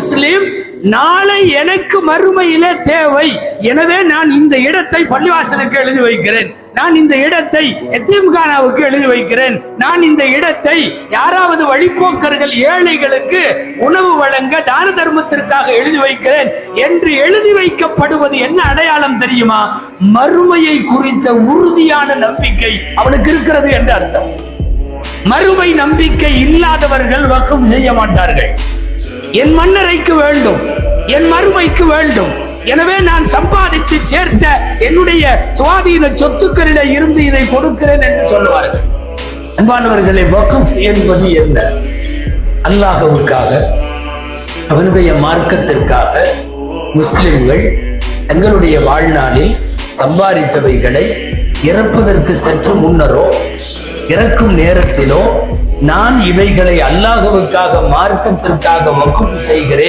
முஸ்லிம் நாளை எனக்கு மறுமையிலே தேவை, எனவே நான் இந்த இடத்தை பள்ளிவாசலுக்கு எழுதி வைக்கிறேன், நான் இந்த இடத்தை எத்தீம்கானாவுக்கு எழுதி வைக்கிறேன், நான் இந்த இடத்தை யாராவது வழிபோக்கர்கள் ஏழைகளுக்கு உணவு வழங்க தான தர்மத்திற்காக எழுதி வைக்கிறேன் என்று எழுதி வைக்கப்படுவது என்ன அடையாளம் தெரியுமா? மறுமையை குறித்த உறுதியான நம்பிக்கை அவனுக்கு இருக்கிறது என்று அர்த்தம். மறுமை நம்பிக்கை இல்லாதவர்கள் வக்ஃப் செய்ய மாட்டார்கள். என் மன்னரைக்கு வேண்டும், என் மறுமைக்கு வேண்டும், எனவே நான் சம்பாதித்து சேர்த்த என்னுடைய சுவாதீன சொத்துக்களிட இருந்து இதை கொடுக்கிறேன் என்று சொல்லுவார்கள். அன்பானவர்களே, வக்ஃப் என்பது என்ன? அல்லாஹ்வுக்காக, அவனுடைய மார்க்கத்திற்காக முஸ்லிம்கள் தங்களுடைய வாழ்நாளில் சம்பாதித்தவைகளை இறப்பதற்கு சற்று முன்னரோ இறக்கும் நேரத்திலோ நான் இவைகளை அல்லாஹ்வுக்காக மார்க்கத்திற்காக வக்ஃப் செய்கிறேன்